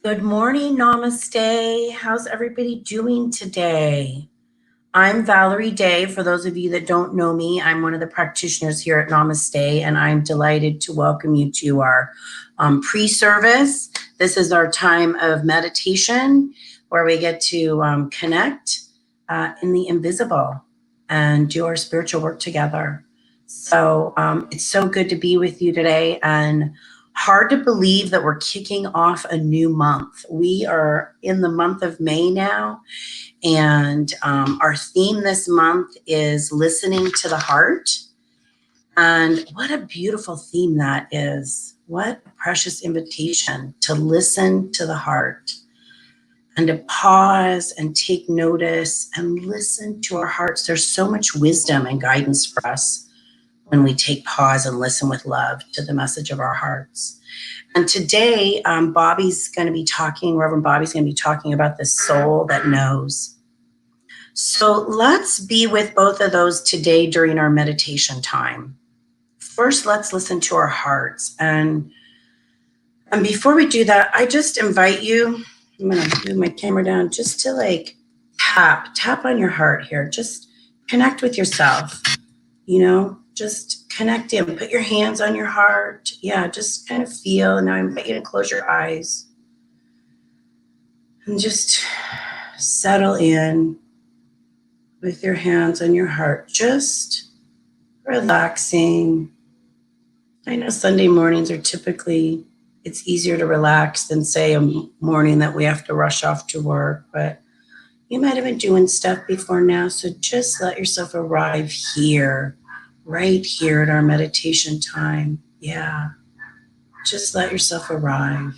Good morning, Namaste. How's everybody doing today? I'm Valerie Day. For those of you that don't know me, I'm one of the practitioners here at Namaste, and I'm delighted to welcome you to our pre-service. This is our time of meditation where we get to connect in the invisible and do our spiritual work together. So it's so good to be with you today, and hard to believe that we're kicking off a new month. We are in the month of May now, and our theme this month is listening to the heart. And what a beautiful theme that is. What a precious invitation to listen to the heart and to pause and take notice and listen to our hearts. There's so much wisdom and guidance for us when we take pause and listen with love to the message of our hearts. And today, Reverend Bobby's going to be talking about the soul that knows. So let's be with both of those today during our meditation time. First, let's listen to our hearts. And before we do that, I just invite you, I'm going to move my camera down just to tap on your heart here. Just connect with yourself, just connect in. Put your hands on your heart. Yeah, just kind of feel. Now I invite you to close your eyes and just settle in with your hands on your heart, just relaxing. I know Sunday mornings are typically, it's easier to relax than, say, a morning that we have to rush off to work, but you might have been doing stuff before now, so just let yourself arrive here, right here at our meditation time. Yeah, just let yourself arrive.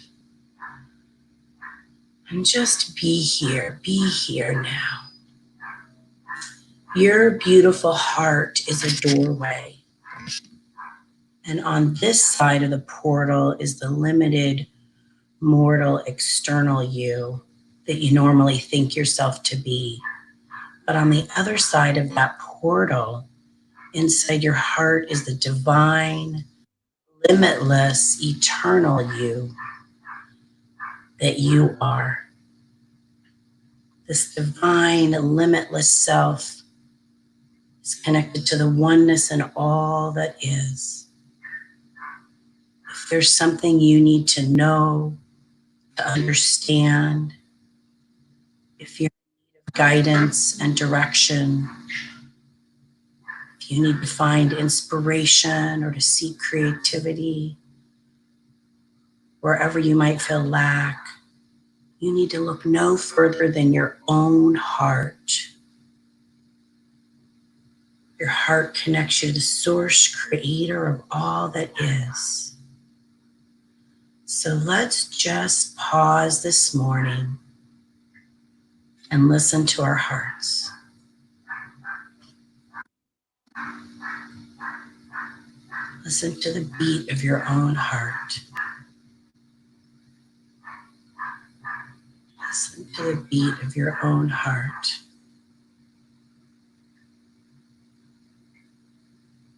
And just be here now. Your beautiful heart is a doorway. And on this side of the portal is the limited, mortal, external you that you normally think yourself to be. But on the other side of that portal, inside your heart, is the divine, limitless, eternal you that you are. This divine, limitless self is connected to the oneness and all that is. If there's something you need to know, to understand, if you're in need of guidance and direction, if you need to find inspiration or to seek creativity, wherever you might feel lack, you need to look no further than your own heart. Your heart connects you to the source, creator of all that is. So let's just pause this morning and listen to our hearts. Listen to the beat of your own heart. Listen to the beat of your own heart.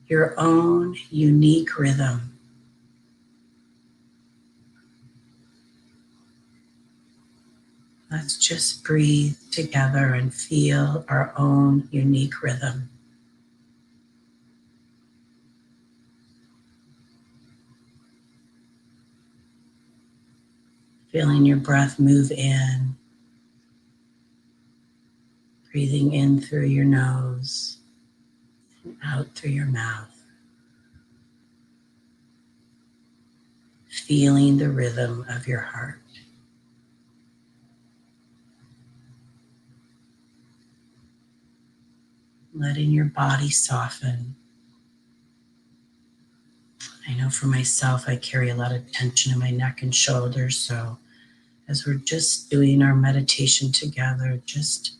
Your own unique rhythm. Let's just breathe together and feel our own unique rhythm. Feeling your breath move in, breathing in through your nose and out through your mouth. Feeling the rhythm of your heart. Letting your body soften. I know for myself, I carry a lot of tension in my neck and shoulders, so as we're just doing our meditation together, just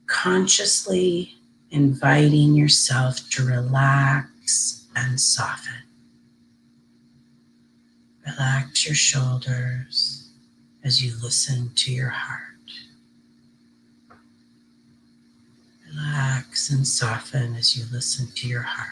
consciously inviting yourself to relax and soften. Relax your shoulders as you listen to your heart. Relax and soften as you listen to your heart.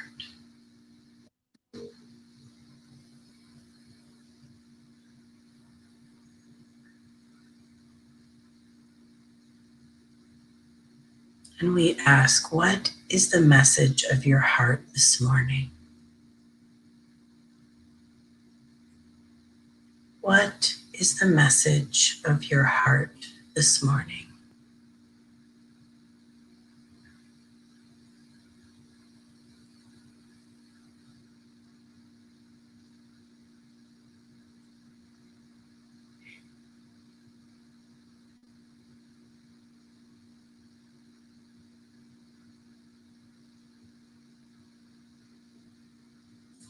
And we ask, what is the message of your heart this morning? What is the message of your heart this morning?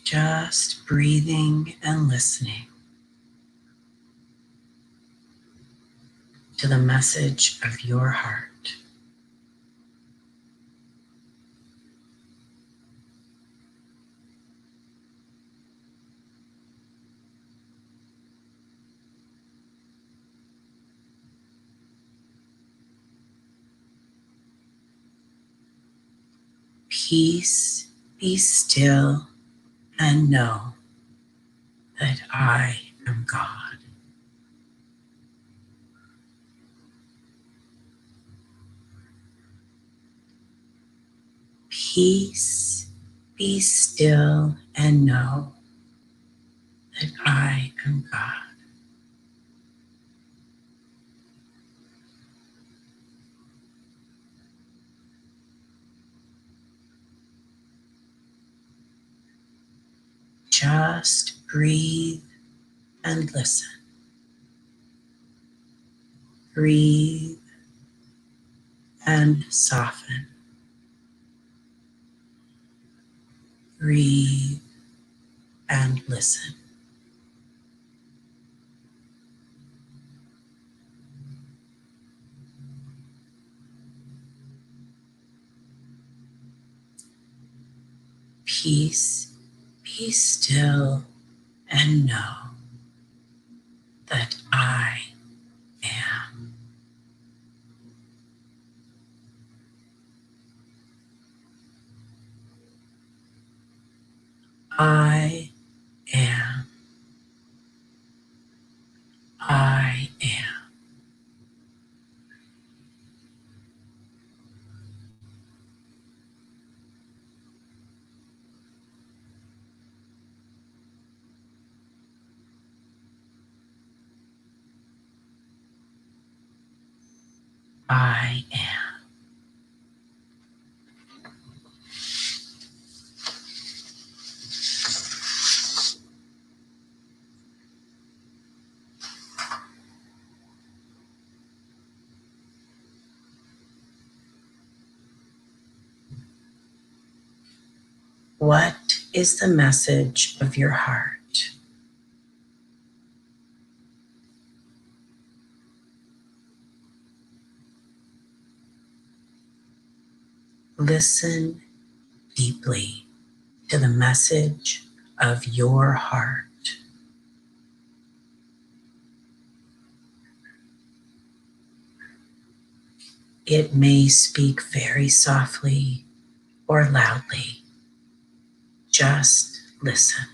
Just breathing and listening to the message of your heart. Peace, be still, and know that I am God. Peace, be still, and know that I am God. Just breathe and listen. Breathe and soften. Breathe and listen. Peace, be still, and know that I am. I am. I am. I am. What is the message of your heart? Listen deeply to the message of your heart. It may speak very softly or loudly. Just listen.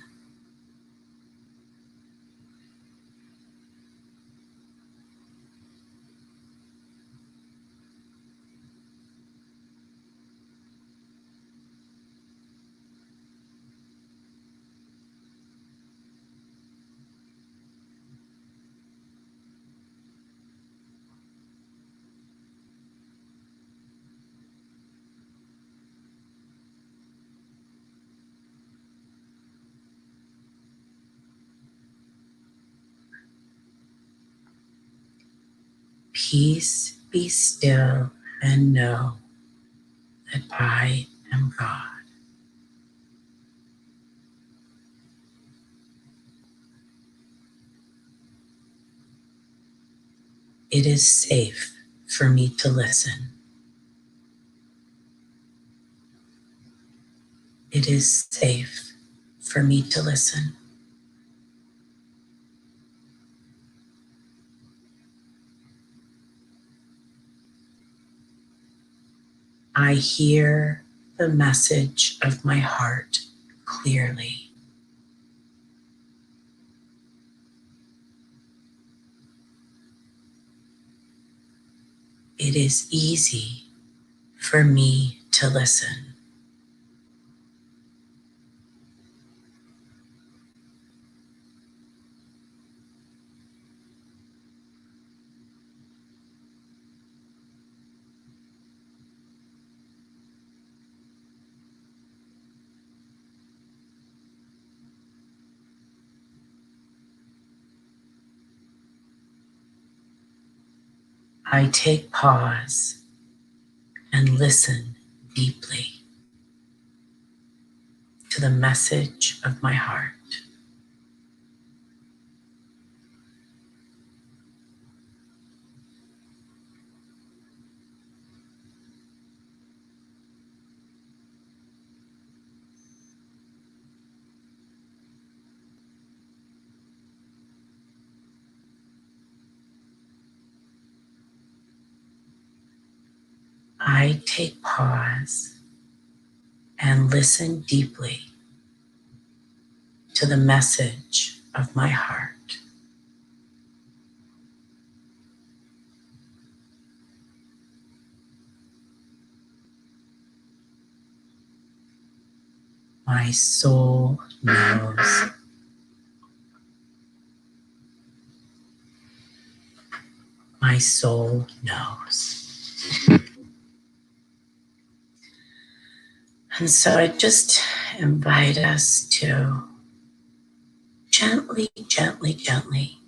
Peace, be still, and know that I am God. It is safe for me to listen. It is safe for me to listen. I hear the message of my heart clearly. It is easy for me to listen. I take pause and listen deeply to the message of my heart. I take pause and listen deeply to the message of my heart. My soul knows. My soul knows. And so I just invite us to gently, gently, gently,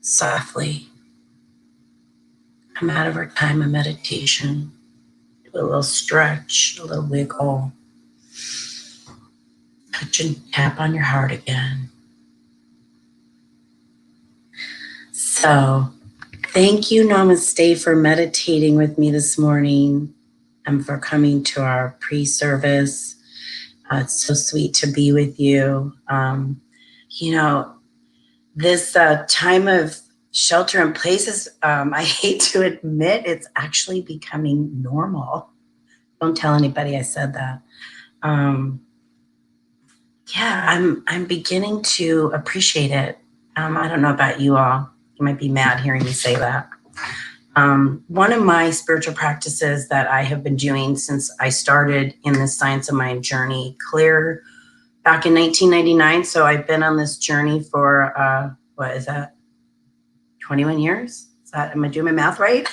softly come out of our time of meditation, do a little stretch, a little wiggle, touch and tap on your heart again. So thank you, Namaste, for meditating with me this morning and for coming to our pre-service. It's so sweet to be with you. You know, this time of shelter in place is, I hate to admit, it's actually becoming normal. Don't tell anybody I said that. Yeah, I'm beginning to appreciate it. I don't know about you all. You might be mad hearing me say that. One of my spiritual practices that I have been doing since I started in this Science of Mind journey clear back in 1999. So I've been on this journey for, what is that, 21 years? Am I doing my math right?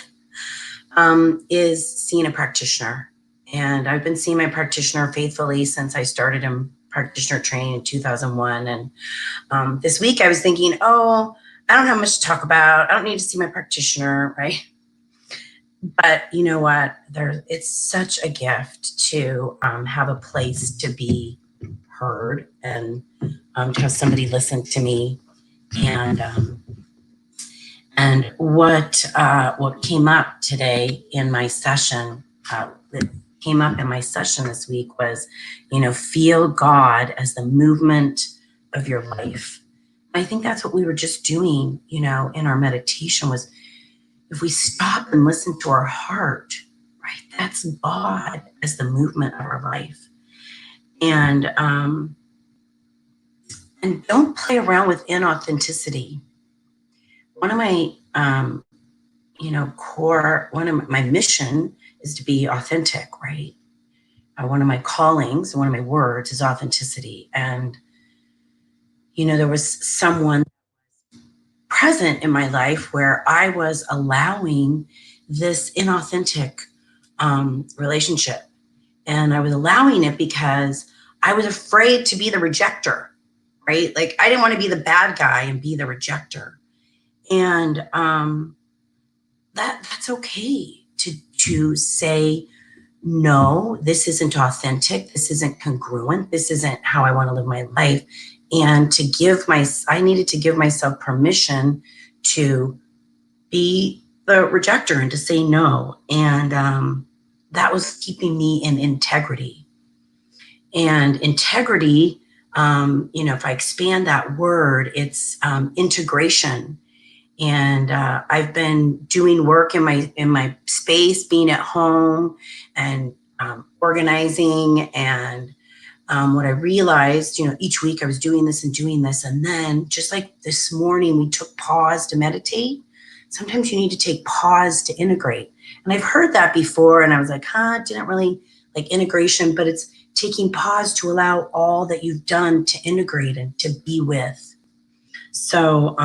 Is seeing a practitioner. And I've been seeing my practitioner faithfully since I started in practitioner training in 2001. And this week I was thinking, oh, I don't have much to talk about. I don't need to see my practitioner, right? But you know what? It's such a gift to have a place to be heard and to have somebody listen to me. And what came up today in my session, that came up in my session this week was, feel God as the movement of your life. I think that's what we were just doing, in our meditation was, if we stop and listen to our heart, right, that's God as the movement of our life. And don't play around with inauthenticity. One of my my mission is to be authentic, right? One of my callings, one of my words is authenticity. And, there was someone present in my life where I was allowing this inauthentic relationship. And I was allowing it because I was afraid to be the rejecter, right? Like I didn't want to be the bad guy and be the rejecter. And that's okay to say, no, this isn't authentic. This isn't congruent. This isn't how I want to live my life. And I needed to give myself permission to be the rejecter and to say no. And that was keeping me in integrity. And integrity, if I expand that word, it's integration. And I've been doing work in my space, being at home and organizing. And what I realized, each week I was doing this. And then just like this morning, we took pause to meditate. sometimes you need to take pause to integrate. And I've heard that before, and I was like, it didn't really like integration, but it's taking pause to allow all that you've done to integrate and to be with. So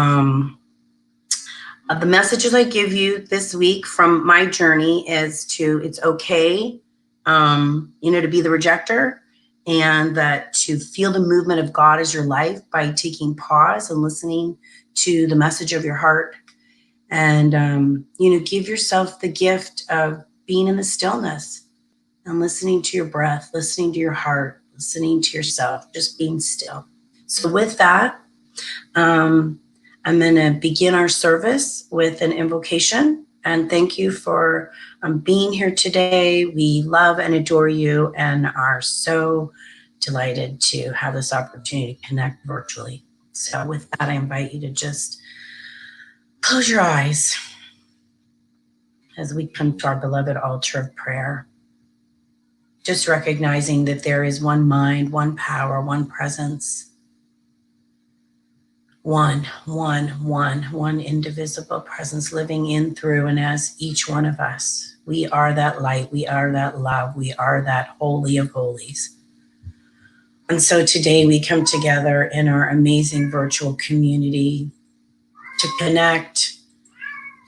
the messages I give you this week from my journey is it's okay, to be the rejecter, and that to feel the movement of God as your life by taking pause and listening to the message of your heart. And, give yourself the gift of being in the stillness and listening to your breath, listening to your heart, listening to yourself, just being still. So with that, I'm going to begin our service with an invocation. And thank you for being here today. We love and adore you and are so delighted to have this opportunity to connect virtually. So with that, I invite you to just close your eyes as we come to our beloved altar of prayer. Just recognizing that there is one mind, one power, one presence, one indivisible presence living in, through, and as each one of us. We are that light, we are that love, we are that holy of holies. And so today we come together in our amazing virtual community to connect,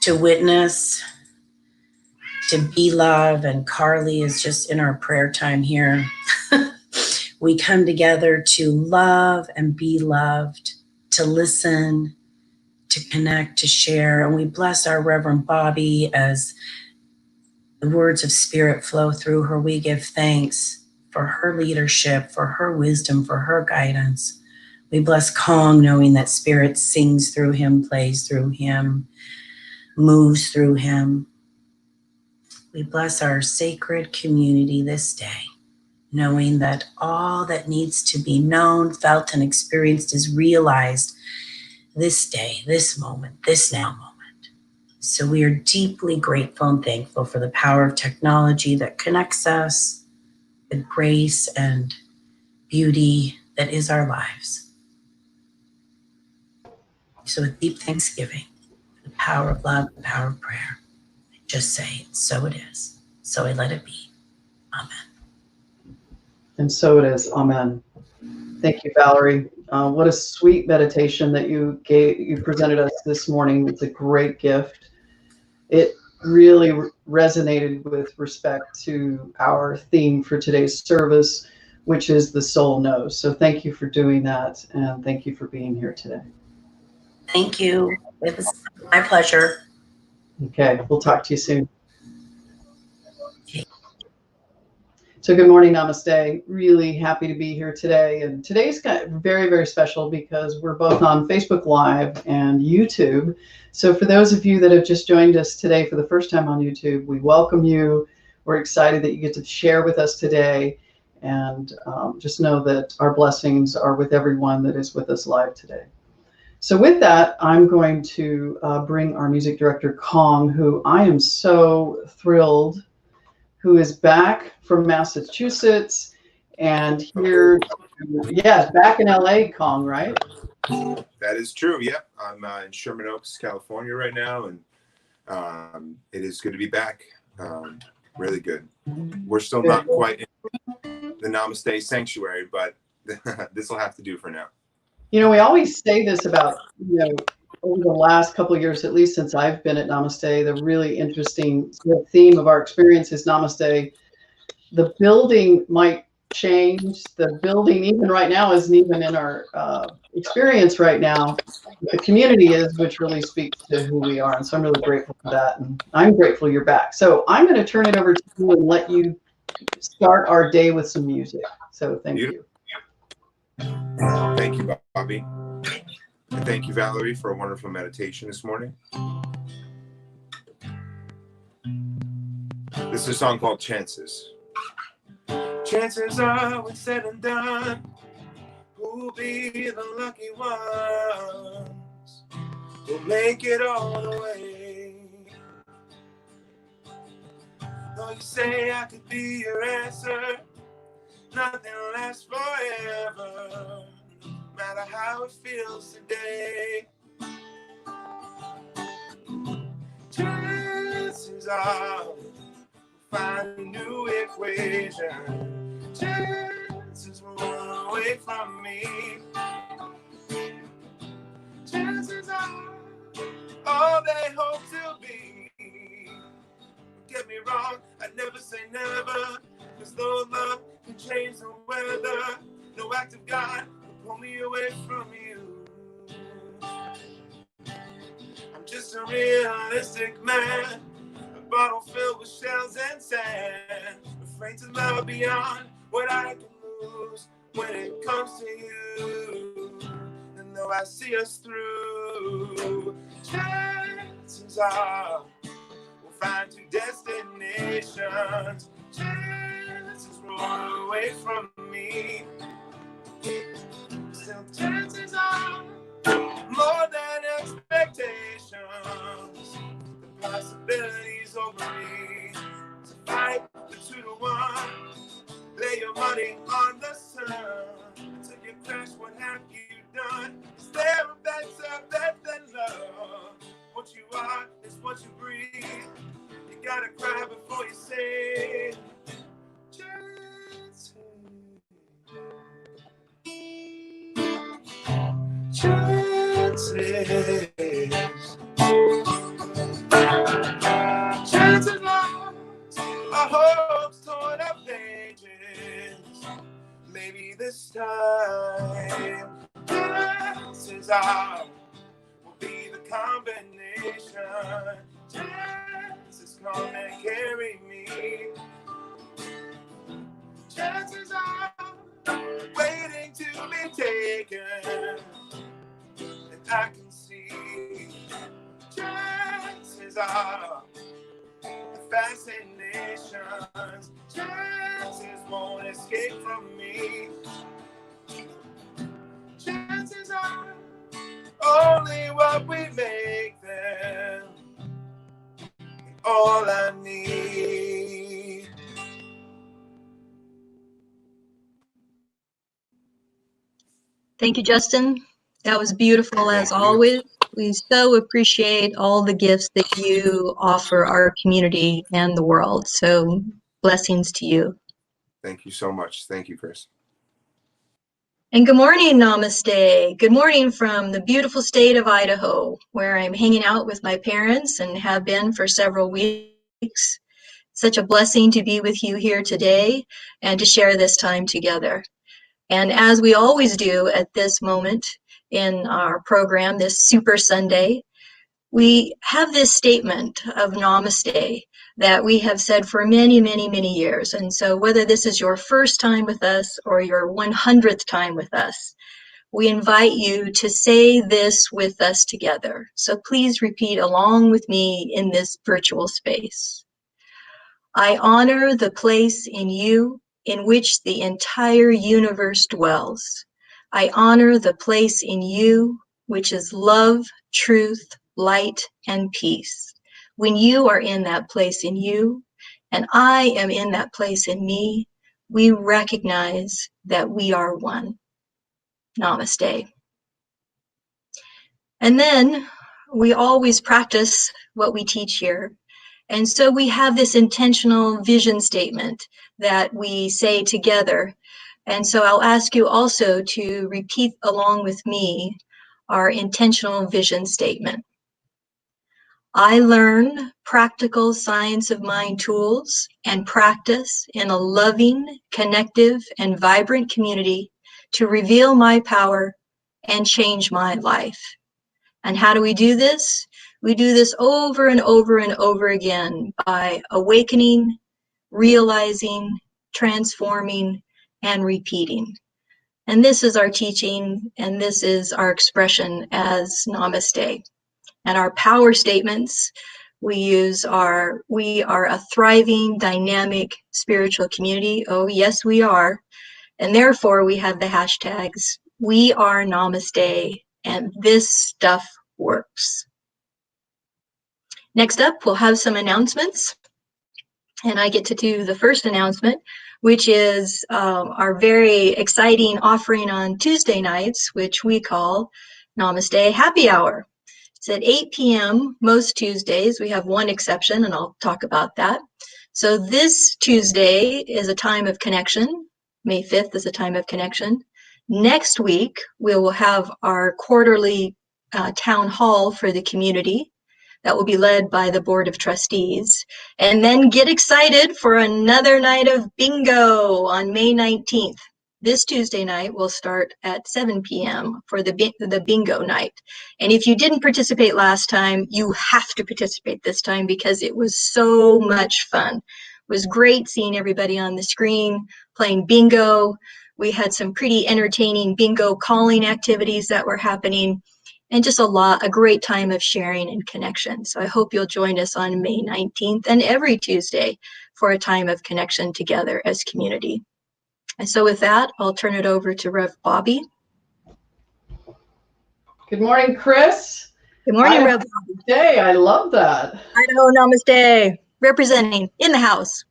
to witness, to be love. And Carly is just in our prayer time here. We come together to love and be loved, to listen, to connect, to share. And we bless our Reverend Bobby as the words of spirit flow through her. We give thanks for her leadership, for her wisdom, for her guidance. We bless Kong, knowing that spirit sings through him, plays through him, moves through him. We bless our sacred community this day, knowing that all that needs to be known, felt, and experienced is realized this day, this moment, this now moment. So we are deeply grateful and thankful for the power of technology that connects us, the grace and beauty that is our lives. So with deep thanksgiving, the power of love, the power of prayer, just say, so it is. So I let it be. Amen. And so it is. Amen. Thank you, Valerie. What a sweet meditation that you presented us this morning. It's a great gift. It really resonated with respect to our theme for today's service, which is the soul knows. So thank you for doing that, and thank you for being here today. Thank you. It was my pleasure. Okay, we'll talk to you soon. So good morning, namaste. Really happy to be here today. And today's very, very special because we're both on Facebook Live and YouTube. So for those of you that have just joined us today for the first time on YouTube, we welcome you. We're excited that you get to share with us today. And just know that our blessings are with everyone that is with us live today. So with that, I'm going to bring our music director, Kong, who I am so thrilled, who is back from Massachusetts and here, back in LA, Kong, right? That is true. Yep. I'm in Sherman Oaks, California right now, and it is good to be back. Really good. We're still not quite in the Namaste sanctuary, but this will have to do for now. We always say this about, over the last couple of years, at least since I've been at Namaste, the really interesting theme of our experience is Namaste. The building might change. The building, even right now, isn't even in our experience right now. The community is, which really speaks to who we are. And so I'm really grateful for that. And I'm grateful you're back. So I'm going to turn it over to you and let you start our day with some music. So thank you. Thank you, Bobby. And thank you, Valerie, for a wonderful meditation this morning. This is a song called Chances. Chances are, when said and done, who'll be the lucky ones who'll make it all the way. Though you say I could be your answer, nothing lasts forever, no matter how it feels today. chances are we'll find a new equation. Chances will run away from me. Chances are all they hope to be. Don't get me wrong, I never say never, cause though love can change the weather, no act of God will pull me away from you. I'm just a realistic man, a bottle filled with shells and sand, afraid to love beyond what I can lose when it comes to you. And though I see us through, chances are we'll find two destinations. Chances roll away from me. Still chances are more than expectations. The possibilities over me. So fight the 2-to-1. Lay your money on the sun. Until you crash, what have you done? Is there a better than love? What you are is what you breathe. You gotta cry before you say chances. Chances. Chances lost. Our hopes torn up pages. Maybe this time chances are will be the combination. Chances come and carry me. Chances are waiting to be taken, and I can see. Chances are the fascinations. Chances won't escape from me. Chances are only what we make them. All I need. Thank you, Justin. That was beautiful as always. We so appreciate all the gifts that you offer our community and the world. So blessings to you. Thank you so much. Thank you, Chris. And good morning, Namaste. Good morning from the beautiful state of Idaho, where I'm hanging out with my parents and have been for several weeks. Such a blessing to be with you here today and to share this time together. And as we always do at this moment in our program, this Super Sunday, we have this statement of Namaste that we have said for many, many, many years. And so whether this is your first time with us or your 100th time with us, we invite you to say this with us together. So please repeat along with me in this virtual space. I honor the place in you in which the entire universe dwells. I honor the place in you which is love, truth, light, and peace. When you are in that place in you, and I am in that place in me, we recognize that we are one. Namaste. And then we always practice what we teach here. And so we have this intentional vision statement that we say together. And so I'll ask you also to repeat along with me our intentional vision statement. I learn practical science of mind tools and practice in a loving, connective, and vibrant community to reveal my power and change my life. And how do we do this? We do this over and over and over again by awakening, realizing, transforming, and repeating. And this is our teaching, and this is our expression as Namaste. And our power statements we use are, we are a thriving, dynamic, spiritual community. Oh, yes, we are. And therefore, we have the hashtags, we are Namaste, and this stuff works. Next up, we'll have some announcements. And I get to do the first announcement, which is our very exciting offering on Tuesday nights, which we call Namaste Happy Hour. It's at 8 p.m. most Tuesdays. We have one exception, and I'll talk about that. So this Tuesday is a time of connection. May 5th is a time of connection. Next week, we will have our quarterly town hall for the community. That will be led by the Board of Trustees. And then get excited for another night of bingo on May 19th. This Tuesday night will start at 7 p.m. for the bingo night. And if you didn't participate last time, you have to participate this time because it was so much fun. It was great seeing everybody on the screen playing bingo. We had some pretty entertaining bingo calling activities that were happening, and just a great time of sharing and connection. So I hope you'll join us on May 19th and every Tuesday for a time of connection together as community. And so with that, I'll turn it over to Rev Bobby. Good morning, Chris. Good morning, Rev Bobby. Hey, I love that. Idaho Namaste, representing in the house.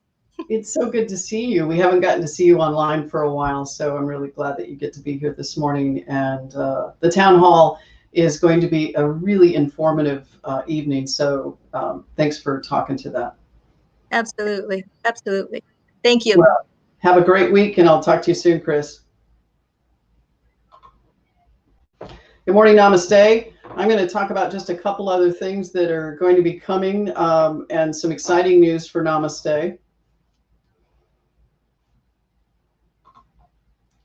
It's so good to see you. We haven't gotten to see you online for a while, so I'm really glad that you get to be here this morning. And the town hall is going to be a really informative evening. So thanks for talking to that. Absolutely. Absolutely. Thank you. Well, have a great week, and I'll talk to you soon, Chris. Good morning, Namaste. I'm going to talk about just a couple other things that are going to be coming and some exciting news for Namaste.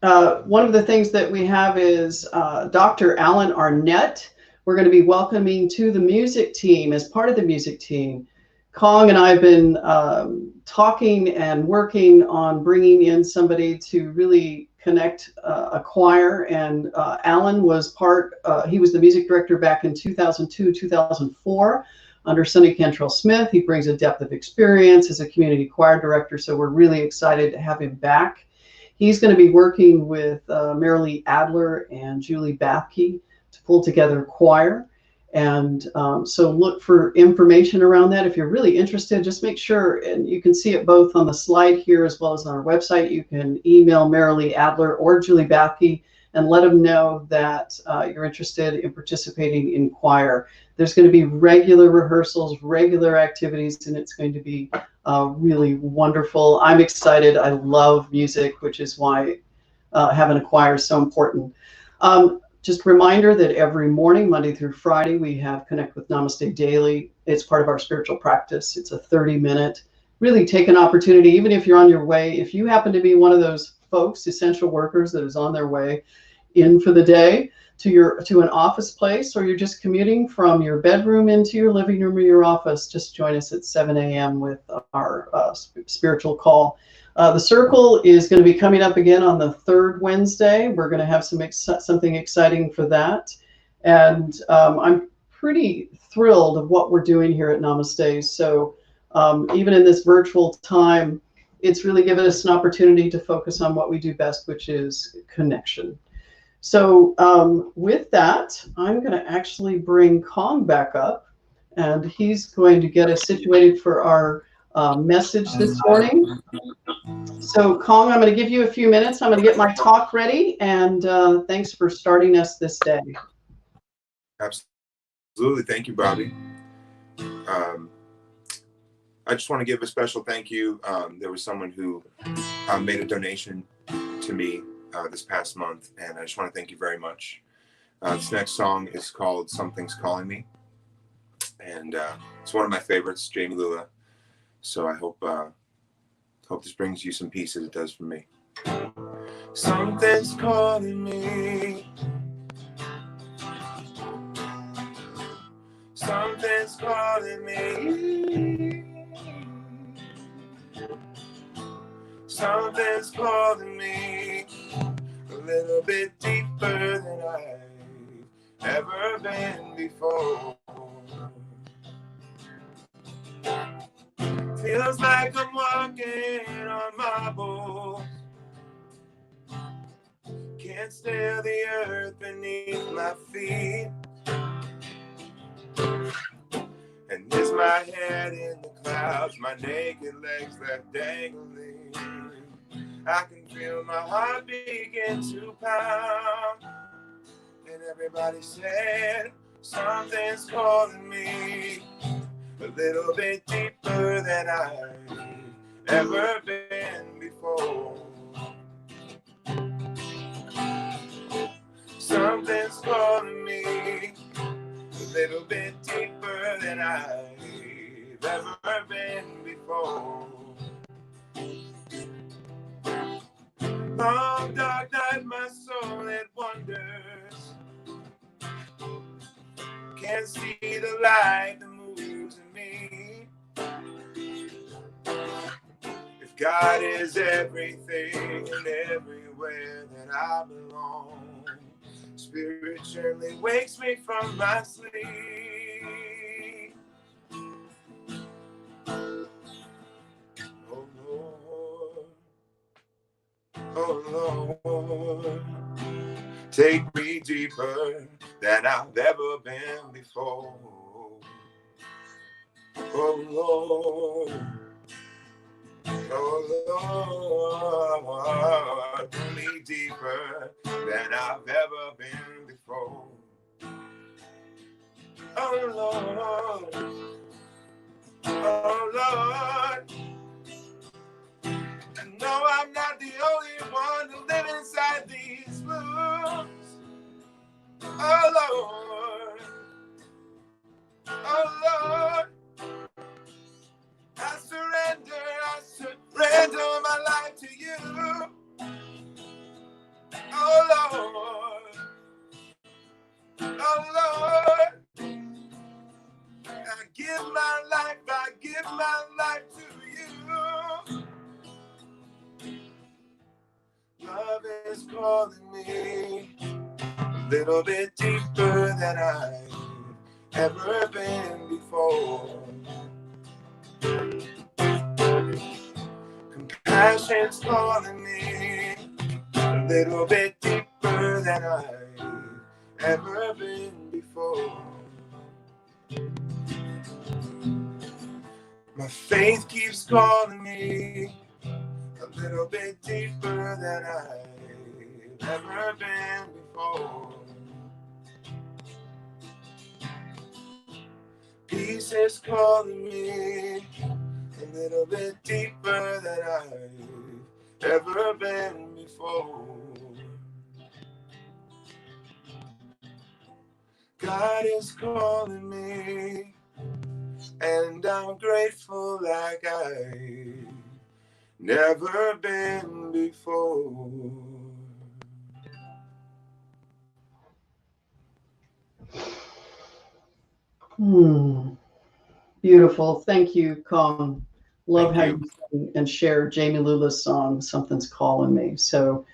One of the things that we have is Dr. Alan Arnett. We're going to be welcoming to the music team as part of the music team. Kong and I have been talking and working on bringing in somebody to really connect a choir. And Alan was he was the music director back in 2002, 2004 under Sonny Cantrell Smith. He brings a depth of experience as a community choir director. So we're really excited to have him back. He's going to be working with Marilee Adler and Julie Bathke to pull together a choir. And so look for information around that. If you're really interested, just make sure, and you can see it both on the slide here as well as on our website. You can email Marilee Adler or Julie Bathke and let them know that you're interested in participating in choir. There's going to be regular rehearsals, regular activities, and it's going to be really wonderful. I'm excited. I love music, which is why having a choir is so important. Just a reminder that every morning, Monday through Friday, we have Connect with Namaste Daily. It's part of our spiritual practice. It's a 30-minute, really take an opportunity, even if you're on your way. If you happen to be one of those folks, essential workers that is on their way in for the day to an office place, or you're just commuting from your bedroom into your living room or your office, just join us at 7 a.m. with our spiritual call. The circle is going to be coming up again on the third Wednesday. We're going to have something exciting for that. And I'm pretty thrilled of what we're doing here at Namaste. So even in this virtual time, it's really given us an opportunity to focus on what we do best, which is connection. So with that, I'm going to actually bring Kong back up, and he's going to get us situated for our message this morning. So Kong, I'm going to give you a few minutes. I'm going to get my talk ready, and thanks for starting us this day. Absolutely. Thank you, Bobby. I just want to give a special thank you. There was someone who made a donation to me this past month, and I just want to thank you very much. This next song is called Something's Calling Me, and it's one of my favorites, Jamie Lula. So I hope this brings you some peace as it does for me. Something's calling me. Something's calling me. Something's calling me a little bit deeper than I've ever been before. Feels like I'm walking on marbles. Can't steal the earth beneath my feet. And is my head in the clouds, my naked legs left dangling. I can feel my heart begin to pound. And everybody said, Something's calling me a little bit deeper than I've ever been before. Something's calling me a little bit deeper than I've ever been before. Oh, dark night, my soul, it wanders. Can't see the light that moves in me. If God is everything and everywhere that I belong, Spirit gently wakes me from my sleep. Oh Lord, oh Lord, take me deeper than I've ever been before. Oh Lord, oh Lord, pull me deeper than I've ever been before. Oh Lord, oh Lord, I know I'm not the only one to live inside these wounds. Oh Lord, oh Lord, I surrender my life to you. Oh Lord, oh Lord, I give my life to you. Love is calling me a little bit deeper than I've ever been before. Compassion's calling me a little bit deeper than I've ever been before. My faith keeps calling me a little bit deeper than I've ever been before. Peace is calling me a little bit deeper than I've ever been before. God is calling me, and I'm grateful like I've never been before. Beautiful. Thank you, Kong. Love Thank how you. you sing and share Jamie Lula's song, Something's Calling Me. So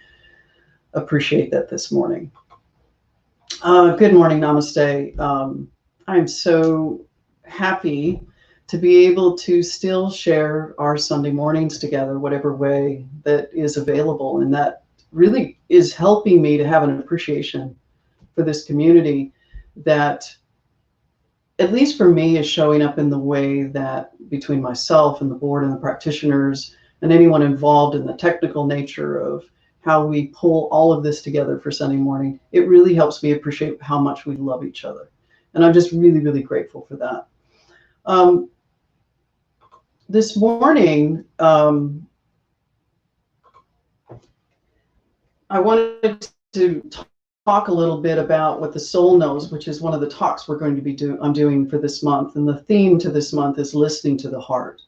appreciate that this morning. Good morning, namaste. I'm so happy to be able to still share our Sunday mornings together, whatever way that is available. And that really is helping me to have an appreciation for this community that, at least for me, is showing up in the way that between myself and the board and the practitioners and anyone involved in the technical nature of how we pull all of this together for Sunday morning, it really helps me appreciate how much we love each other. And I'm just really, really grateful for that. This morning, I wanted to talk a little bit about what the soul knows, which is one of the talks we're going to be I'm doing for this month. And the theme to this month is listening to the heart.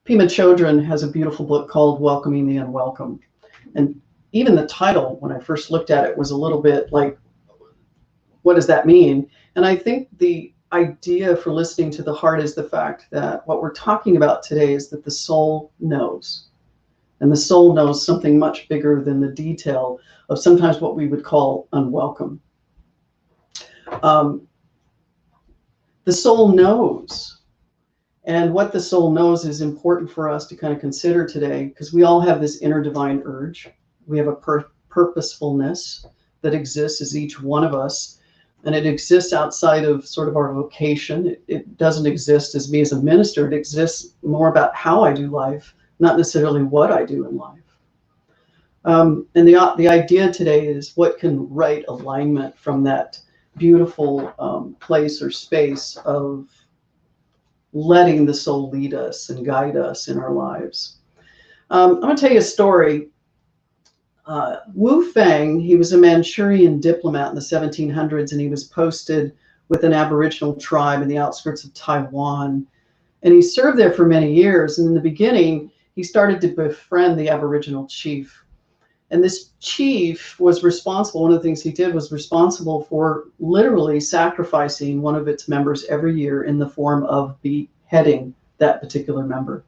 Pema Chodron has a beautiful book called Welcoming the Unwelcome. And even the title, when I first looked at it, was a little bit like, what does that mean? And I think the idea for listening to the heart is the fact that what we're talking about today is that the soul knows. And the soul knows something much bigger than the detail of sometimes what we would call unwelcome. The soul knows. And what the soul knows is important for us to kind of consider today, because we all have this inner divine urge. We have a purposefulness that exists as each one of us. And it exists outside of sort of our vocation. It doesn't exist as me as a minister. It exists more about how I do life, not necessarily what I do in life. And the idea today is what can right alignment from that beautiful place or space of letting the soul lead us and guide us in our lives. I'm going to tell you a story. Wu Feng, he was a Manchurian diplomat in the 1700s, and he was posted with an Aboriginal tribe in the outskirts of Taiwan. And he served there for many years. And in the beginning, he started to befriend the Aboriginal chief. And this chief was responsible. One of the things he did was responsible for literally sacrificing one of its members every year in the form of beheading that particular member.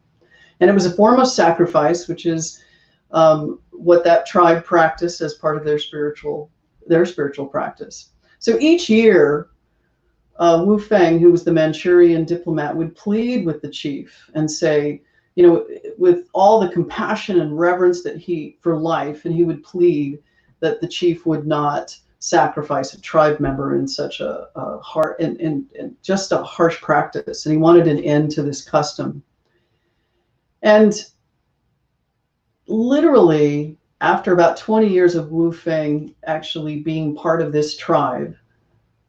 And it was a form of sacrifice, which is what that tribe practiced as part of their spiritual practice. So each year, Wu Feng, who was the Manchurian diplomat, would plead with the chief and say, you know, with all the compassion and reverence that for life, and he would plead that the chief would not sacrifice a tribe member in such a hard and just a harsh practice. And he wanted an end to this custom. And literally, after about 20 years of Wu Feng actually being part of this tribe,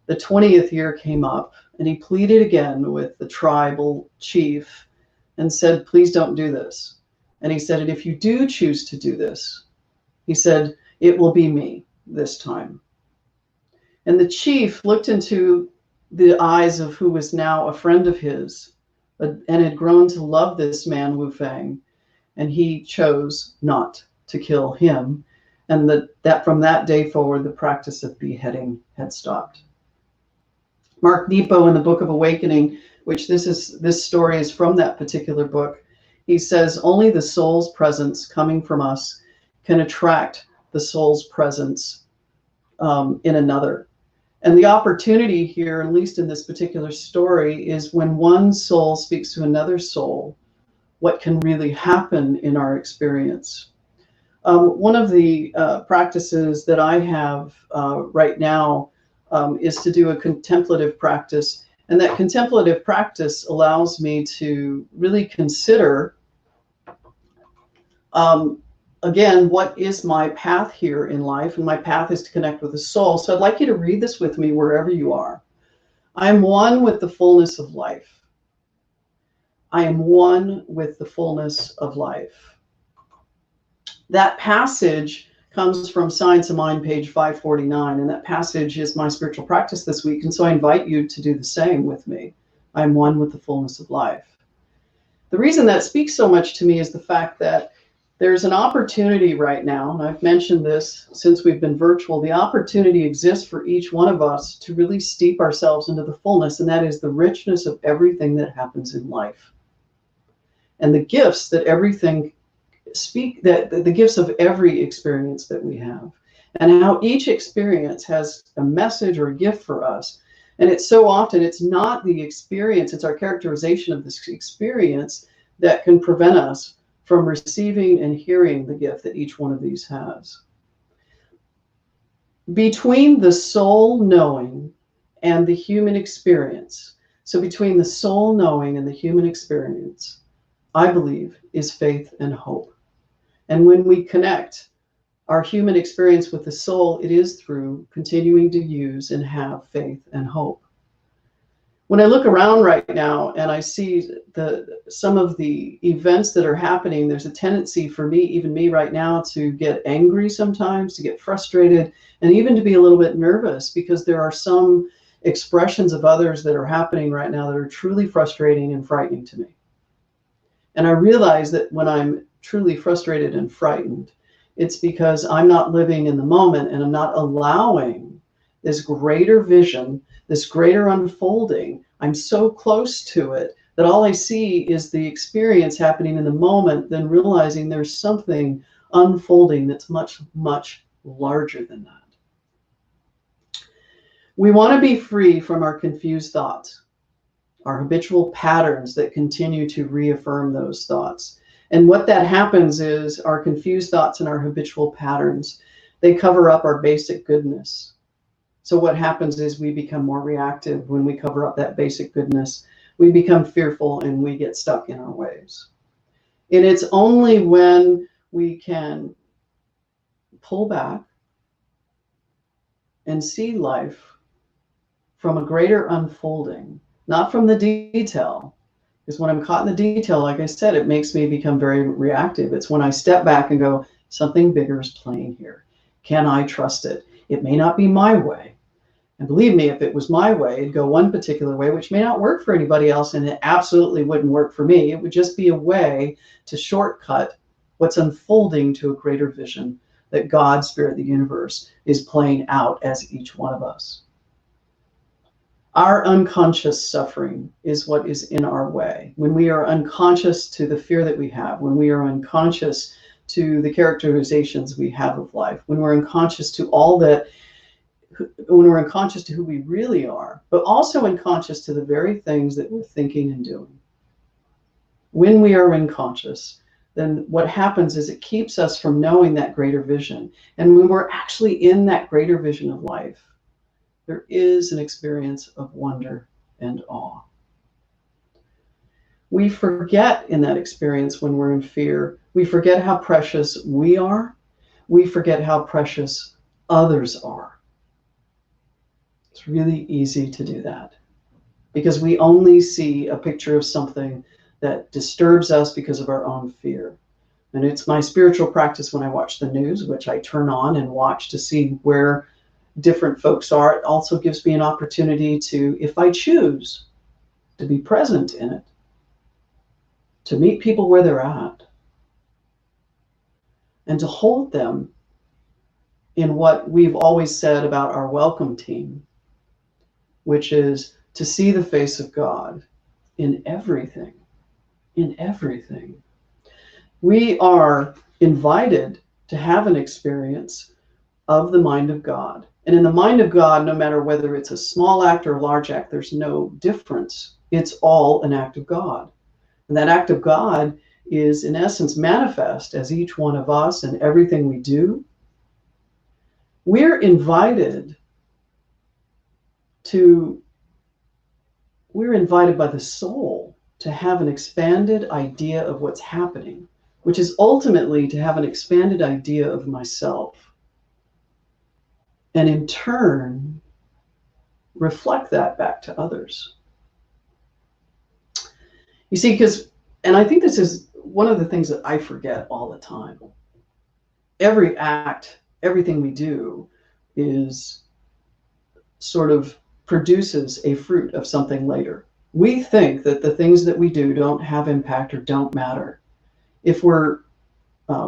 the 20th year came up, and he pleaded again with the tribal chief and said, please don't do this. And he said, and if you do choose to do this, he said, it will be me this time. And the chief looked into the eyes of who was now a friend of his and had grown to love this man, Wu Feng, and he chose not to kill him. And that from that day forward, the practice of beheading had stopped. Mark Nepo, in the Book of Awakening, which this story is from that particular book, he says only the soul's presence coming from us can attract the soul's presence in another. And the opportunity here, at least in this particular story, is when one soul speaks to another soul, what can really happen in our experience. One of the practices that I have right now is to do a contemplative practice. And that contemplative practice allows me to really consider, again, what is my path here in life? And my path is to connect with the soul. So I'd like you to read this with me wherever you are. I am one with the fullness of life. I am one with the fullness of life. That passage comes from Science of Mind, page 549, and that passage is my spiritual practice this week, and so I invite you to do the same with me. I'm one with the fullness of life. The reason that speaks so much to me is the fact that there's an opportunity right now, and I've mentioned this since we've been virtual, the opportunity exists for each one of us to really steep ourselves into the fullness, and that is the richness of everything that happens in life. And the gifts that the gifts of every experience that we have, and how each experience has a message or a gift for us. And it's so often, it's not the experience, it's our characterization of this experience that can prevent us from receiving and hearing the gift that each one of these has. Between the soul knowing and the human experience, so between the soul knowing and the human experience, I believe, is faith and hope. And when we connect our human experience with the soul, it is through continuing to use and have faith and hope. When I look around right now and I see some of the events that are happening, there's a tendency for me, even me right now, to get angry sometimes, to get frustrated, and even to be a little bit nervous, because there are some expressions of others that are happening right now that are truly frustrating and frightening to me. And I realize that when I'm truly frustrated and frightened, it's because I'm not living in the moment, and I'm not allowing this greater vision, this greater unfolding. I'm so close to it that all I see is the experience happening in the moment, then realizing there's something unfolding that's much, much larger than that. We want to be free from our confused thoughts, our habitual patterns that continue to reaffirm those thoughts. And what that happens is our confused thoughts and our habitual patterns, they cover up our basic goodness. So what happens is we become more reactive when we cover up that basic goodness. We become fearful and we get stuck in our ways. And it's only when we can pull back and see life from a greater unfolding, not from the detail. Because when I'm caught in the detail, like I said, it makes me become very reactive. It's when I step back and go, something bigger is playing here. Can I trust it? It may not be my way. And believe me, if it was my way, it'd go one particular way, which may not work for anybody else, and it absolutely wouldn't work for me. It would just be a way to shortcut what's unfolding to a greater vision that God, Spirit, the universe, is playing out as each one of us. Our unconscious suffering is what is in our way. When we are unconscious to the fear that we have, when we are unconscious to the characterizations we have of life, when we're unconscious to all that, when we're unconscious to who we really are, but also unconscious to the very things that we're thinking and doing. When we are unconscious, then what happens is it keeps us from knowing that greater vision. And when we're actually in that greater vision of life, there is an experience of wonder and awe. We forget in that experience when we're in fear, we forget how precious we are. We forget how precious others are. It's really easy to do that because we only see a picture of something that disturbs us because of our own fear. And it's my spiritual practice when I watch the news, which I turn on and watch to see where different folks are. It also gives me an opportunity to, if I choose, to be present in it, to meet people where they're at, and to hold them in what we've always said about our welcome team, which is to see the face of God in everything, in everything. We are invited to have an experience of the mind of God. And in the mind of God, no matter whether it's a small act or a large act, there's no difference. It's all an act of God. And that act of God is, in essence, manifest as each one of us and everything we do. We're invited by the soul to have an expanded idea of what's happening, which is ultimately to have an expanded idea of myself. And in turn, reflect that back to others. You see, and I think this is one of the things that I forget all the time. Every act, everything we do is sort of produces a fruit of something later. We think that the things that we do don't have impact or don't matter. If we're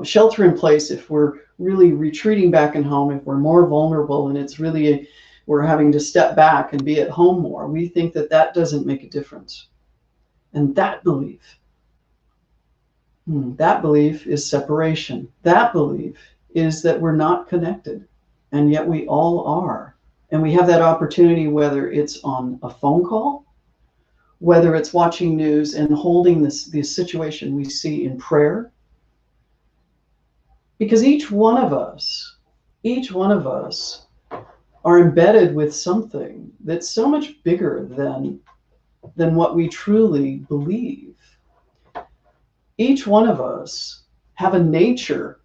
shelter in place, if we're really retreating back in home, if we're more vulnerable and it's really, we're having to step back and be at home more, we think that that doesn't make a difference. And that belief is separation. That belief is that we're not connected, and yet we all are. And we have that opportunity, whether it's on a phone call, whether it's watching news and holding this situation we see in prayer. Because each one of us are embedded with something that's so much bigger than what we truly believe. Each one of us have a nature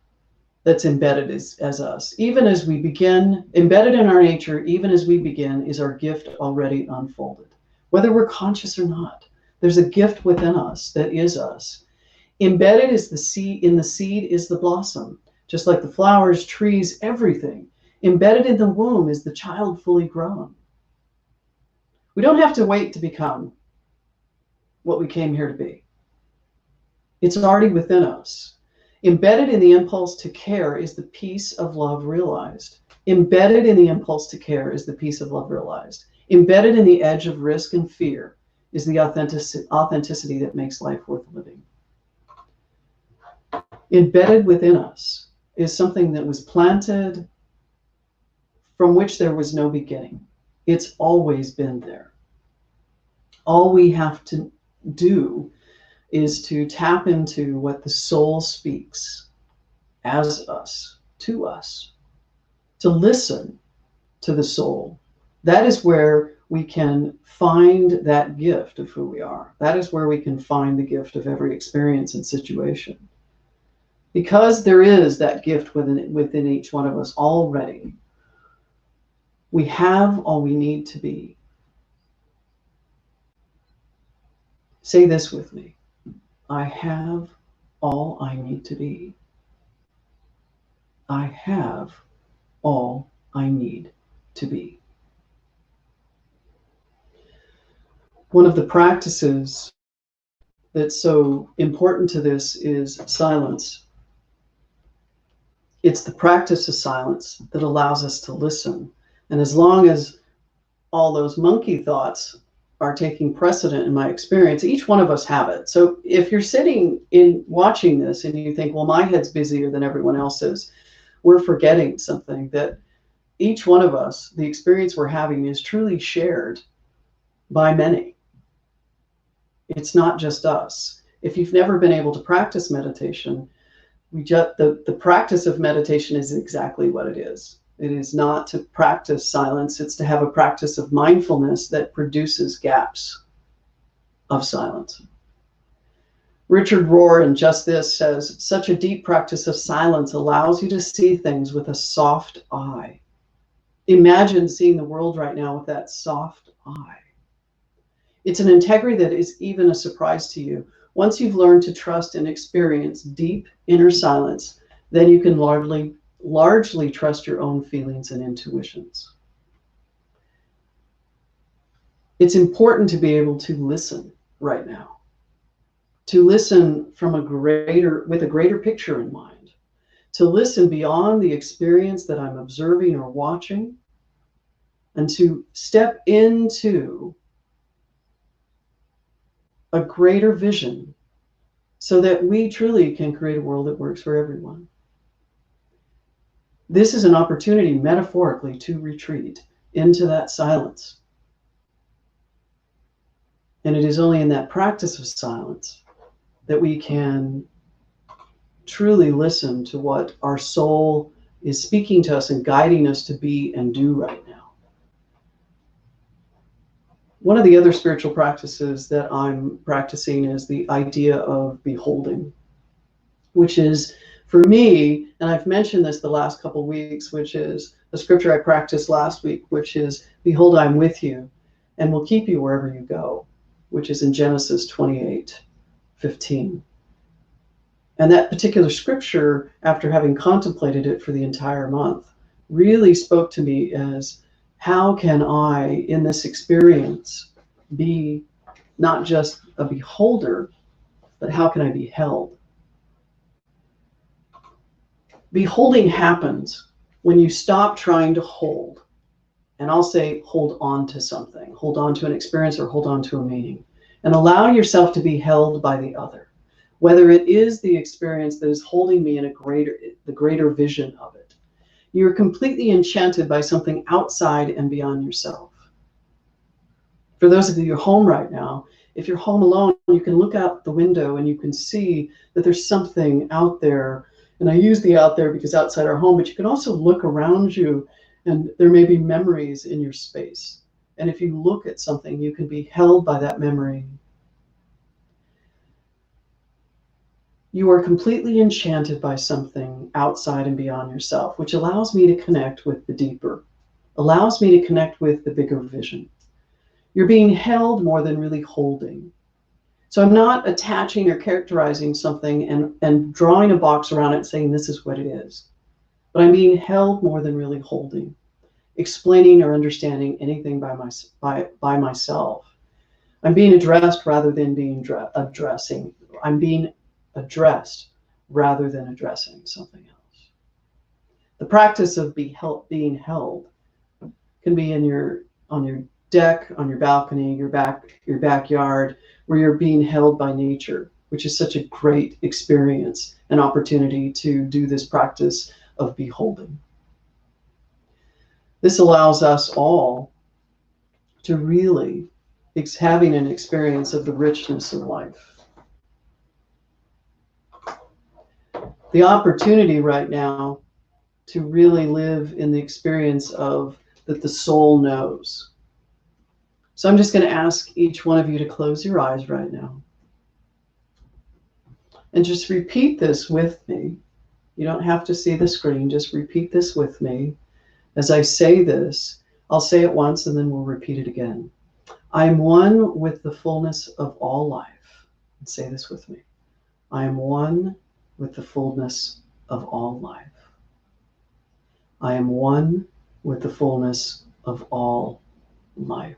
that's embedded as us. Even as we begin, embedded in our nature, even as we begin, is our gift already unfolded. Whether we're conscious or not, there's a gift within us that is us. Embedded is the seed, in the seed is the blossom. Just like the flowers, trees, everything. Embedded in the womb is the child fully grown. We don't have to wait to become what we came here to be. It's already within us. Embedded in the impulse to care is the peace of love realized. Embedded in the impulse to care is the peace of love realized. Embedded in the edge of risk and fear is the authenticity that makes life worth living. Embedded within us is something that was planted from which there was no beginning. It's always been there. All we have to do is to tap into what the soul speaks as us, to listen to the soul. That is where we can find that gift of who we are. That is where we can find the gift of every experience and situation. Because there is that gift within each one of us already, we have all we need to be. Say this with me. I have all I need to be. I have all I need to be. One of the practices that's so important to this is silence. It's the practice of silence that allows us to listen. And as long as all those monkey thoughts are taking precedent in my experience, each one of us have it. So if you're sitting in watching this and you think, well, my head's busier than everyone else's, we're forgetting something, that each one of us, the experience we're having is truly shared by many. It's not just us. If you've never been able to practice meditation, the practice of meditation is exactly what it is. It is not to practice silence. It's to have a practice of mindfulness that produces gaps of silence. Richard Rohr in Just This says, such a deep practice of silence allows you to see things with a soft eye. Imagine seeing the world right now with that soft eye. It's an integrity that is even a surprise to you. Once you've learned to trust and experience deep inner silence, then you can largely trust your own feelings and intuitions. It's important to be able to listen right now, to listen with a greater picture in mind, to listen beyond the experience that I'm observing or watching, and to step into a greater vision so that we truly can create a world that works for everyone. This is an opportunity, metaphorically, to retreat into that silence. And it is only in that practice of silence that we can truly listen to what our soul is speaking to us and guiding us to be and do right now. One of the other spiritual practices that I'm practicing is the idea of beholding, which is, for me, and I've mentioned this the last couple of weeks, which is a scripture I practiced last week, which is, behold, I'm with you and will keep you wherever you go, which is in Genesis 28:15. And that particular scripture, after having contemplated it for the entire month, really spoke to me as, how can I, in this experience, be not just a beholder, but how can I be held? Beholding happens when you stop trying to hold. And I'll say hold on to something, hold on to an experience, or hold on to a meaning, and allow yourself to be held by the other. Whether it is the experience that is holding me in the greater vision of it. You're completely enchanted by something outside and beyond yourself. For those of you who are home right now, if you're home alone, you can look out the window and you can see that there's something out there. And I use the out there because outside our home, but you can also look around you and there may be memories in your space. And if you look at something, you can be held by that memory. You are completely enchanted by something outside and beyond yourself, which allows me to connect with the deeper, allows me to connect with the bigger vision. You're being held more than really holding. So I'm not attaching or characterizing something and drawing a box around it saying this is what it is. But I'm being held more than really holding, explaining or understanding anything by myself. I'm being addressed rather than being addressing. I'm being addressed rather than addressing something else. The practice of being held can be on your deck, on your balcony, your backyard, where you're being held by nature, which is such a great experience and opportunity to do this practice of beholding. This allows us all to really having an experience of the richness of life. The opportunity right now to really live in the experience of that the soul knows. So I'm just going to ask each one of you to close your eyes right now. And just repeat this with me. You don't have to see the screen, just repeat this with me. As I say this, I'll say it once and then we'll repeat it again. I'm one with the fullness of all life. And say this with me. I am one with the fullness of all life. I am one with the fullness of all life.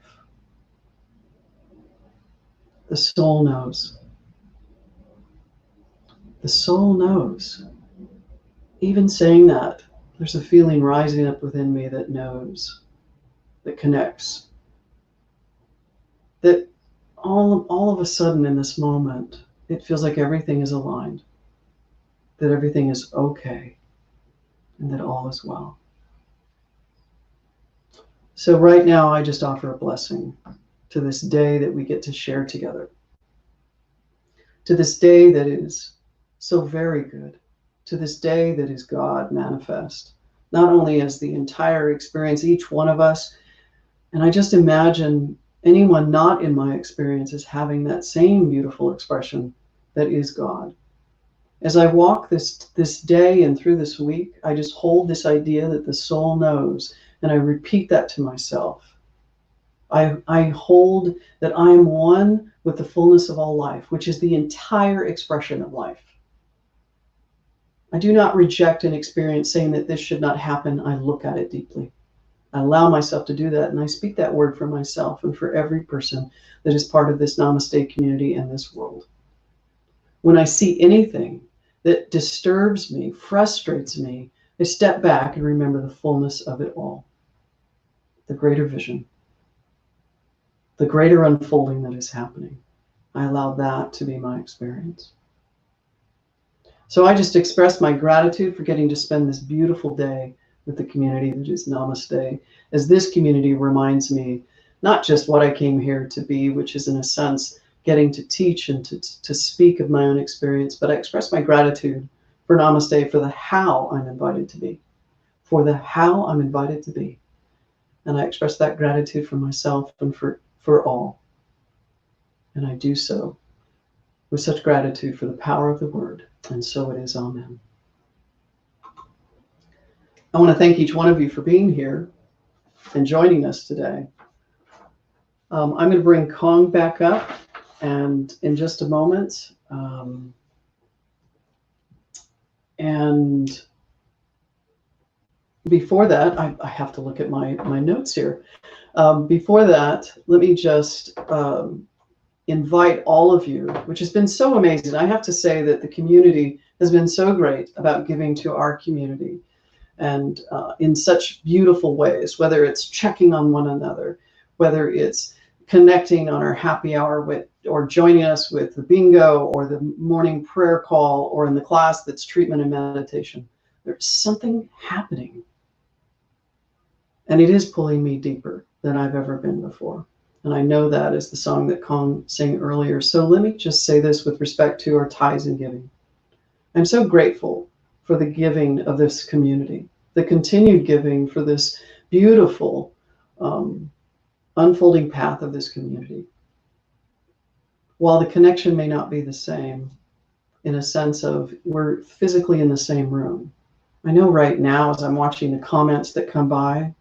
The soul knows. The soul knows. Even saying that, there's a feeling rising up within me that knows, that connects, that all of a sudden in this moment, it feels like everything is aligned, that everything is okay, and that all is well. So right now, I just offer a blessing to this day that we get to share together, to this day that is so very good, to this day that is God manifest, not only as the entire experience, each one of us, and I just imagine anyone not in my experience as having that same beautiful expression that is God. As I walk this day and through this week, I just hold this idea that the soul knows, and I repeat that to myself. I hold that I am one with the fullness of all life, which is the entire expression of life. I do not reject an experience saying that this should not happen. I look at it deeply. I allow myself to do that, and I speak that word for myself and for every person that is part of this Namaste community and this world. When I see anything that disturbs me, frustrates me, I step back and remember the fullness of it all. The greater vision, the greater unfolding that is happening. I allow that to be my experience. So I just express my gratitude for getting to spend this beautiful day with the community that is Namaste, as this community reminds me not just what I came here to be, which is in a sense getting to teach and to speak of my own experience, but I express my gratitude for Namaste, for the how I'm invited to be, for the how I'm invited to be. And I express that gratitude for myself and for all. And I do so with such gratitude for the power of the word. And so it is. Amen. I want to thank each one of you for being here and joining us today. I'm going to bring Kong back up, and in just a moment. And before that, I have to look at my notes here. Before that, let me just invite all of you, which has been so amazing. I have to say that the community has been so great about giving to our community, and in such beautiful ways, whether it's checking on one another, whether it's connecting on our happy hour with, or joining us with the bingo or the morning prayer call, or in the class that's treatment and meditation. There's something happening, and it is pulling me deeper than I've ever been before. And I know that is the song that Kong sang earlier. So let me just say this with respect to our tithes and giving. I'm so grateful for the giving of this community, the continued giving for this beautiful unfolding path of this community. While the connection may not be the same, in a sense of we're physically in the same room. I know right now, as I'm watching the comments that come by,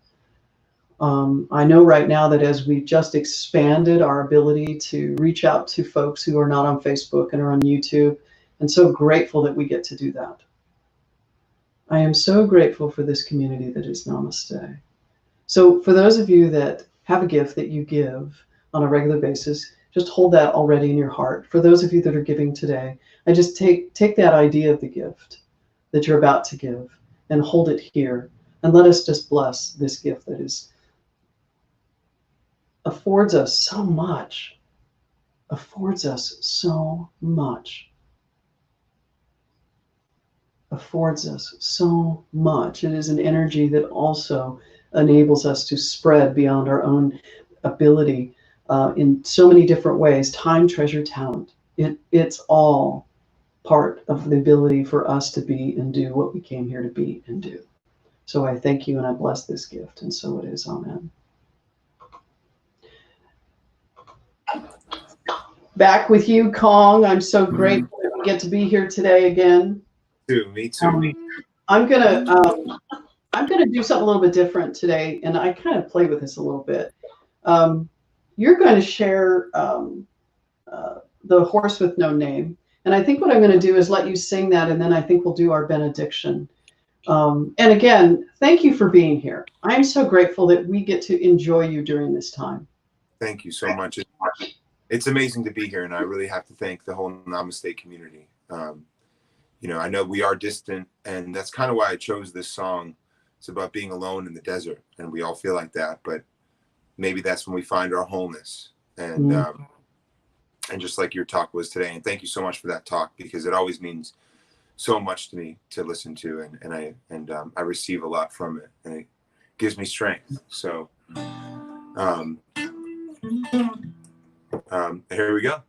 I know right now that as we just expanded our ability to reach out to folks who are not on Facebook and are on YouTube, and so grateful that we get to do that. I am so grateful for this community that is Namaste. So for those of you that have a gift that you give on a regular basis, just hold that already in your heart. For those of you that are giving today, I just take that idea of the gift that you're about to give and hold it here, and let us just bless this gift that affords us so much, affords us so much, affords us so much. It is an energy that also enables us to spread beyond our own ability in so many different ways. Time, treasure, talent. It's all part of the ability for us to be and do what we came here to be and do. So I thank you and I bless this gift, and so it is. Amen. Back with you, Kong. I'm so grateful that we get to be here today again. Me too. I'm gonna do something a little bit different today, and I kind of play with this a little bit. You're going to share the horse with no name. And I think what I'm going to do is let you sing that, and then I think we'll do our benediction. And again, thank you for being here. I'm so grateful that we get to enjoy you during this time. Thank you so much. It's amazing to be here, and I really have to thank the whole Namaste community. You know, I know we are distant, and that's kind of why I chose this song. It's about being alone in the desert, and we all feel like that, but maybe that's when we find our wholeness. And and just like your talk was today, and thank you so much for that talk, because it always means so much to me to listen to, and I receive a lot from it, and it gives me strength. So here we go.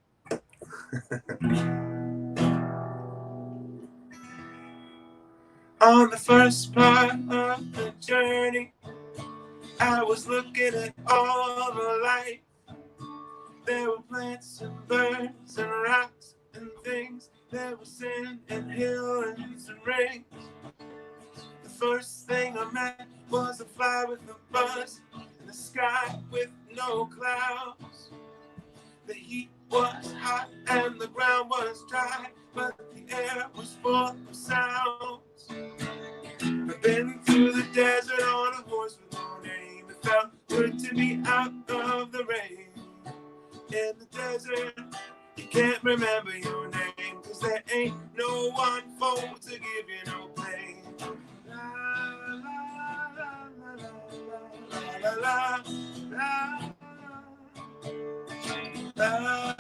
On the first part of the journey, I was looking at all the light. There were plants and birds and rocks and things. There was sand and hills and rings. The first thing I met was a fly with a buzz in the sky with no clouds. The heat was hot and the ground was dry, but the air was full of sounds. I've been through the desert on a horse with no name. It felt good to be out of the rain. In the desert, you can't remember your name, 'cause there ain't no one for to give you no pain. La la la la la la la la. La la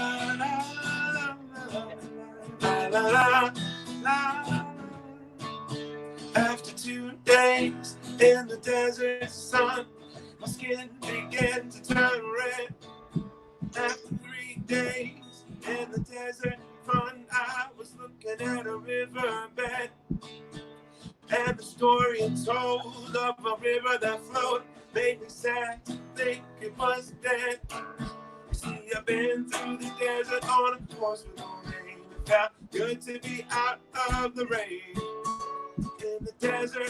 la la la. After 2 days in the desert sun, my skin began to turn red. After 3 days in the desert fun, I was looking at a riverbed, and the story it told of a river that flowed made me sad to think it was dead. You see, I've been through the desert on a horse with no name. It felt good to be out of the rain. In the desert,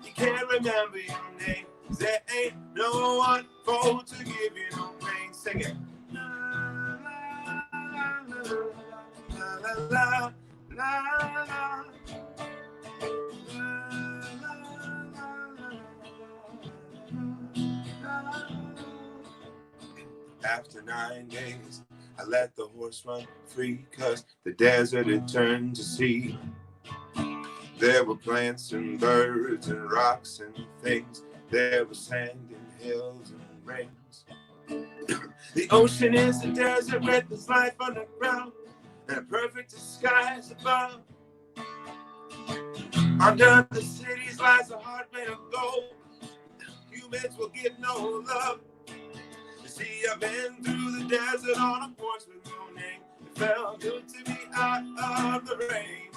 you can't remember your name, 'cause there ain't no one for to give you no pain. Sing it. La la la la la la. After 9 days, I let the horse run free, 'cause the desert had turned to sea. There were plants and birds and rocks and things. There was sand and hills and rings. The ocean is a desert where there's life underground and a perfect disguise above. Under the cities lies a heart made of gold. Humans will give no love. You see, I've been through the desert on a horse with no name. It felt good to be out of the rain.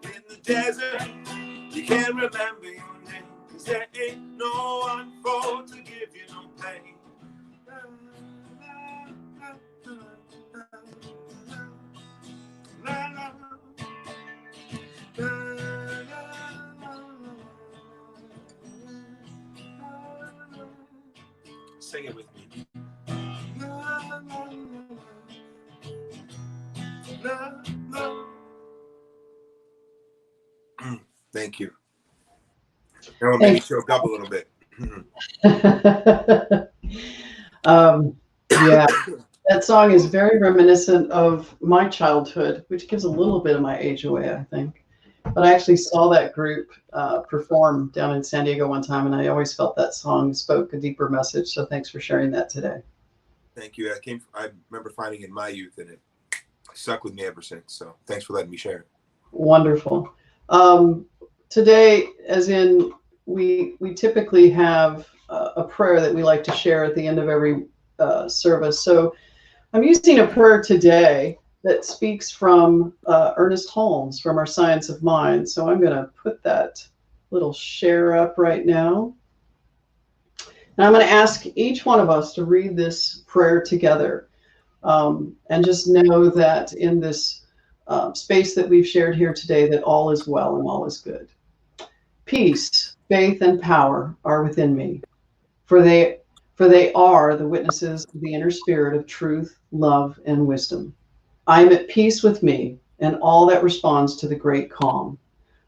In the desert, you can't remember your name, 'cause there ain't no one for to give you no pain. Sing it with me. Thank you. That will make me choke up a little bit. Yeah, that song is very reminiscent of my childhood, which gives a little bit of my age away, I think. But I actually saw that group perform down in San Diego one time, and I always felt that song spoke a deeper message. So thanks for sharing that today. Thank you. I remember finding it in my youth, and it stuck with me ever since. So thanks for letting me share. Wonderful. Today, as in, we typically have a prayer that we like to share at the end of every service. So I'm using a prayer today that speaks from Ernest Holmes from our Science of Mind. So I'm going to put that little share up right now. And I'm going to ask each one of us to read this prayer together. And just know that in this space that we've shared here today, that all is well and all is good. Peace, faith, and power are within me, for they are the witnesses of the inner spirit of truth, love, and wisdom. I am at peace with me and all that responds to the great calm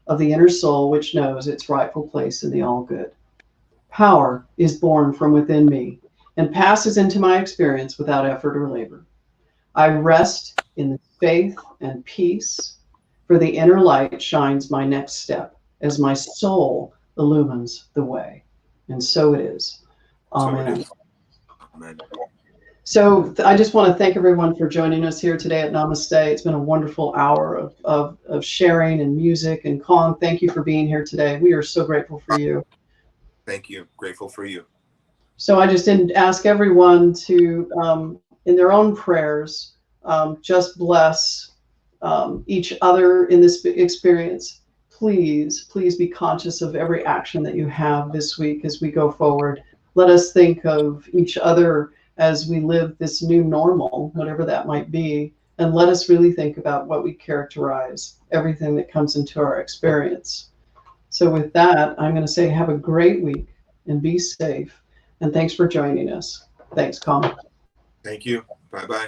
of the inner soul, which knows its rightful place in the all good. Power is born from within me and passes into my experience without effort or labor. I rest in the faith and peace, for the inner light shines my next step as my soul illumines the way. And so it is. Amen. So it is. Amen. So I just want to thank everyone for joining us here today at Namaste. It's been a wonderful hour of sharing and music. And Kong, thank you for being here today. We are so grateful for you. Thank you. Grateful for you. So I just didn't ask everyone to, in their own prayers, just bless each other in this experience. Please, please be conscious of every action that you have this week as we go forward. Let us think of each other as we live this new normal, whatever that might be, and let us really think about what we characterize everything that comes into our experience. So with that, I'm going to say have a great week and be safe. And thanks for joining us. Thanks, Colin. Thank you. Bye-bye.